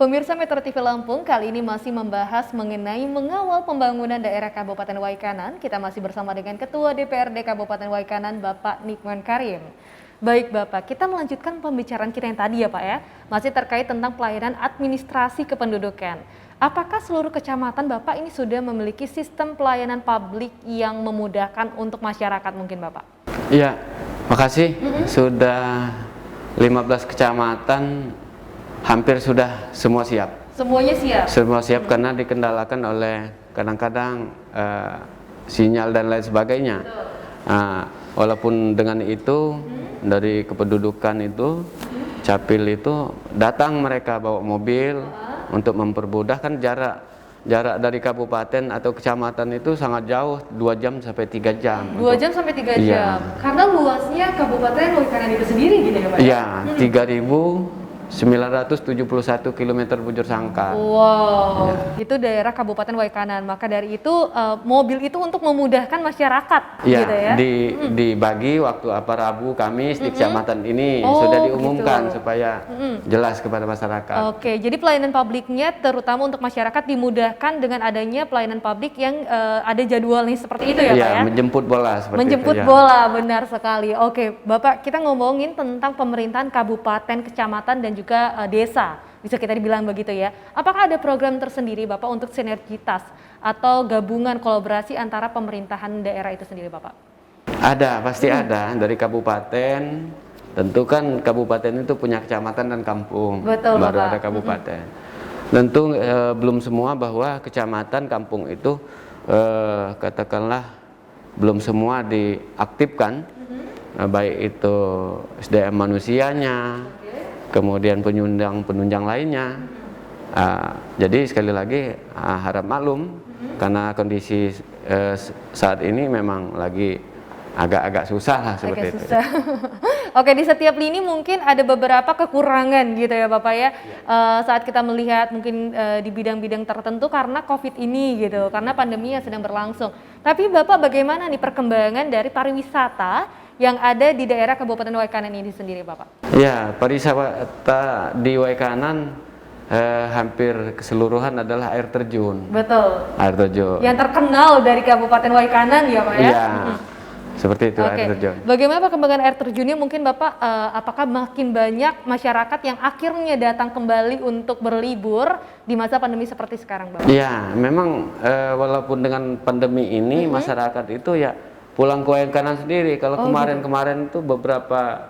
Pemirsa Metro TV Lampung kali ini masih membahas mengenai mengawal pembangunan daerah Kabupaten Waikanan. Kita masih bersama dengan Ketua DPRD Kabupaten Waikanan, Bapak Nikman Karim. Baik Bapak, kita melanjutkan pembicaraan kita yang tadi ya Pak ya, masih terkait tentang pelayanan administrasi kependudukan. Apakah seluruh kecamatan Bapak ini sudah memiliki sistem pelayanan publik yang memudahkan untuk masyarakat mungkin Bapak? Iya, makasih. Sudah 15 kecamatan hampir sudah semua siap. Semuanya siap? Semua siap karena dikendalakan oleh kadang-kadang sinyal dan lain sebagainya. Walaupun dengan itu dari kependudukan itu Capil itu datang mereka bawa mobil untuk mempermudah, kan jarak dari kabupaten atau kecamatan itu sangat jauh, 2 jam sampai 3 jam. 2 jam sampai 3 jam. Karena luasnya Kabupaten Waikanan itu sendiri gitu ya Pak? Iya, 3.971 km bujur sangkar. Wow, ya. Itu daerah Kabupaten Waikanan. Maka dari itu mobil itu untuk memudahkan masyarakat, ya, gitu ya? Dibagi waktu apa Rabu, Kamis di kecamatan ini sudah diumumkan gitu, supaya jelas kepada masyarakat. Oke, jadi pelayanan publiknya terutama untuk masyarakat dimudahkan dengan adanya pelayanan publik yang ada jadwalnya seperti itu ya Pak ya? Menjemput bola seperti menjemput itu, bola, benar sekali. Oke, Bapak, kita ngomongin tentang pemerintahan kabupaten, kecamatan, dan juga desa, bisa kita dibilang begitu ya. Apakah ada program tersendiri Bapak untuk sinergitas atau gabungan kolaborasi antara pemerintahan daerah itu sendiri Bapak? Ada, pasti ada. Dari kabupaten, tentu kan kabupaten itu punya kecamatan dan kampung. Betul, baru Bapak. ada kabupaten. Tentu belum semua bahwa kecamatan, kampung itu katakanlah belum semua diaktifkan, baik itu SDM manusianya, kemudian penunjang lainnya. Jadi sekali lagi harap maklum karena kondisi saat ini memang lagi agak susah lah seperti itu. Oke, di setiap lini mungkin ada beberapa kekurangan gitu ya Bapak ya. Saat kita melihat mungkin di bidang-bidang tertentu karena COVID ini gitu, karena pandemi yang sedang berlangsung. Tapi Bapak bagaimana nih perkembangan dari pariwisata yang ada di daerah Kabupaten Waikanan ini sendiri Bapak? Ya, pariwisata di Waikanan hampir keseluruhan adalah air terjun. Betul. Air terjun. Yang terkenal dari Kabupaten Waikanan ya Pak ya? Iya, seperti itu. Air terjun. Bagaimana perkembangan air terjunnya mungkin Bapak, apakah makin banyak masyarakat yang akhirnya datang kembali untuk berlibur di masa pandemi seperti sekarang Bapak? Iya, memang walaupun dengan pandemi ini masyarakat itu ya pulang ke Waikanan sendiri. Kalau kemarin-kemarin itu beberapa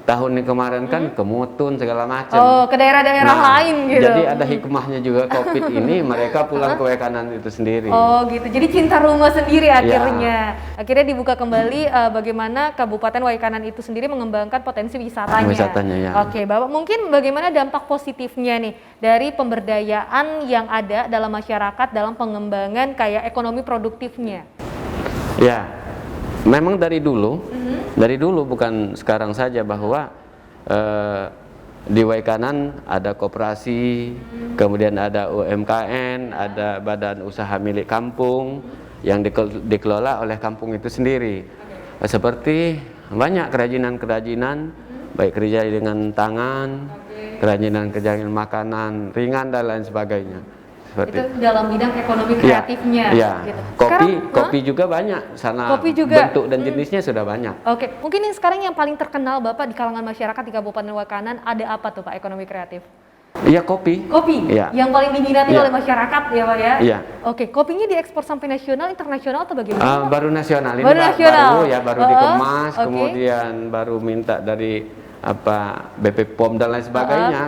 tahun yang kemarin kan ke Mutun segala macam. Oh, ke daerah-daerah lain gitu. Jadi ada hikmahnya juga COVID ini mereka pulang ke Waikanan itu sendiri. Oh gitu, jadi cinta rumah sendiri akhirnya. Ya. Akhirnya dibuka kembali bagaimana Kabupaten Waikanan itu sendiri mengembangkan potensi wisatanya. Wisatanya ya. Oke, Bapak, mungkin bagaimana dampak positifnya nih dari pemberdayaan yang ada dalam masyarakat dalam pengembangan kayak ekonomi produktifnya? Ya, memang dari dulu bukan sekarang saja bahwa di Waikanan ada koperasi, kemudian ada UMKM, ada badan usaha milik kampung yang dikelola oleh kampung itu sendiri. Seperti banyak kerajinan-kerajinan, baik kerja dengan tangan, kerajinan makanan ringan dan lain sebagainya. Itu dalam bidang ekonomi kreatifnya. Iya. Gitu. Kopi juga banyak sana. Kopi juga. Bentuk dan jenisnya sudah banyak. Oke, mungkin yang sekarang yang paling terkenal Bapak di kalangan masyarakat di Kabupaten Waikanan ada apa tuh Pak ekonomi kreatif? Iya, kopi. Kopi. Ya. Yang paling diminati oleh masyarakat ya Pak ya. Iya. Oke, kopinya diekspor sampai nasional, internasional atau bagaimana? Baru nasional. Ini baru dikemas, kemudian baru minta dari BP POM dan lain sebagainya.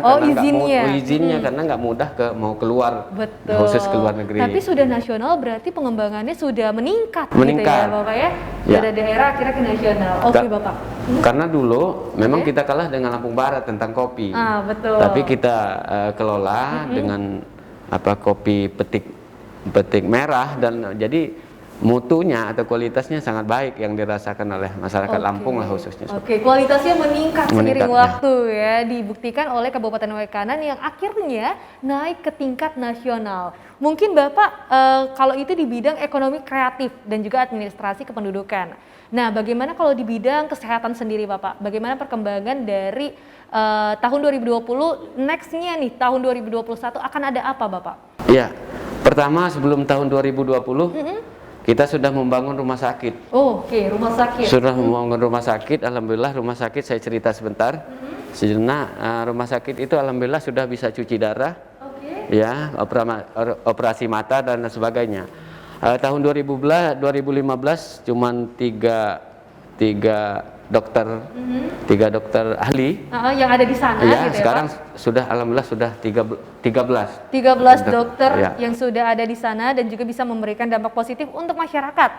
Izinnya karena nggak mudah mau keluar. Betul. Khusus ke luar negeri. Tapi sudah nasional berarti pengembangannya sudah meningkat. Gitu ya Bapak ya. Dari daerah akhirnya ke nasional. Oke Bapak. Karena dulu memang kita kalah dengan Lampung Barat tentang kopi. Betul. Tapi kita kelola dengan kopi petik merah dan jadi mutunya atau kualitasnya sangat baik yang dirasakan oleh masyarakat Oke. Lampung lah khususnya. Oke, kualitasnya meningkat seiring Meningkat, ya. waktu ya, dibuktikan oleh Kabupaten Waikanan yang akhirnya naik ke tingkat nasional. Mungkin Bapak kalau itu di bidang ekonomi kreatif dan juga administrasi kependudukan. Nah, bagaimana kalau di bidang kesehatan sendiri Bapak? Bagaimana perkembangan dari tahun 2020, next-nya nih tahun 2021 akan ada apa Bapak? Ya, pertama sebelum tahun 2020 kita sudah membangun rumah sakit. Oh, oke, rumah sakit. Sudah membangun rumah sakit, alhamdulillah rumah sakit saya cerita sebentar. Sejenak rumah sakit itu alhamdulillah sudah bisa cuci darah, Oke. ya, operasi mata dan sebagainya. Tahun 2015 cuman tiga dokter ahli. Yang ada di sana Ya, gitu sekarang ya Pak? sudah alhamdulillah sudah 13 13 dokter ya. yang sudah ada di sana dan juga bisa memberikan dampak positif untuk masyarakat.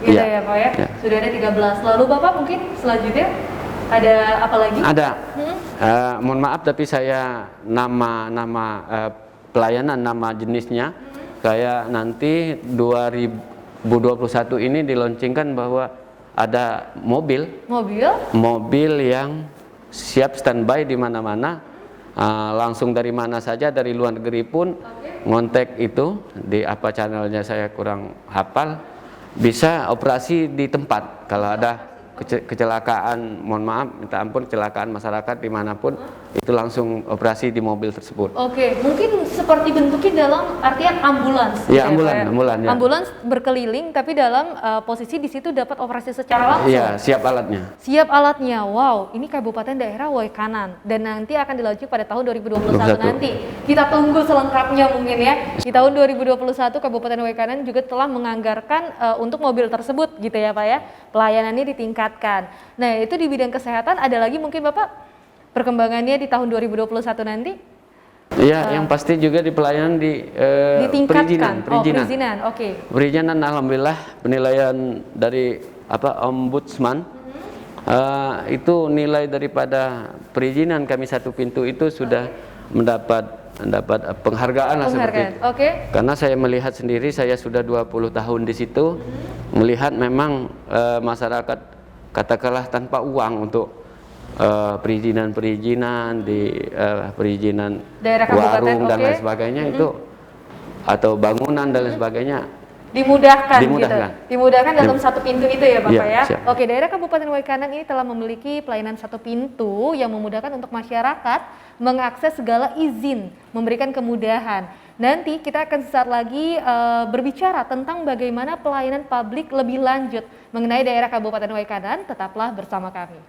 Gitu Ya. ya Pak ya? Ya. Sudah ada 13. Lalu Bapak mungkin selanjutnya ada apa lagi? Ada. Mohon maaf tapi saya nama pelayanan, nama jenisnya kayak nanti 2021 ini dilaunchingkan bahwa ada mobil yang siap standby di mana-mana, langsung dari mana saja, dari luar negeri pun ngontek itu di apa channelnya saya kurang hafal, bisa operasi di tempat kalau ada kecelakaan, mohon maaf, minta ampun, kecelakaan masyarakat dimanapun itu langsung operasi di mobil tersebut. Oke, mungkin seperti bentuknya dalam artian ambulans. Ya, gitu ambulan, Pak ambulan, ya. Ambulans berkeliling tapi dalam posisi di situ dapat operasi secara langsung. Iya, siap alatnya. Siap alatnya. Wow, ini kabupaten daerah Waikanan dan nanti akan dilanjut pada tahun 2021 nanti. Kita tunggu selengkapnya mungkin ya. Di tahun 2021 Kabupaten Waikanan juga telah menganggarkan untuk mobil tersebut gitu ya Pak ya. Pelayanannya ditingkatkan. Nah, itu di bidang kesehatan ada lagi mungkin Bapak perkembangannya di tahun 2021 nanti? Iya, yang pasti juga di pelayanan di Ditingkatkan. perizinan. Oke. Perizinan alhamdulillah penilaian dari ombudsman itu nilai daripada perizinan kami satu pintu itu sudah mendapat penghargaan lah seperti itu. Oke. Karena saya melihat sendiri, saya sudah 20 tahun di situ, melihat memang masyarakat katakanlah tanpa uang untuk perizinan di perizinan Daerah kabupaten, warung dan lain oke. sebagainya itu atau bangunan dan lain sebagainya Dimudahkan gitu. Dimudahkan. Dimudahkan dalam satu pintu itu ya Bapak Iya, ya. siap. Oke, daerah Kabupaten Waikanan ini telah memiliki pelayanan satu pintu yang memudahkan untuk masyarakat mengakses segala izin, memberikan kemudahan. Nanti kita akan sesaat lagi berbicara tentang bagaimana pelayanan publik lebih lanjut mengenai daerah Kabupaten Waikanan. Tetaplah bersama kami.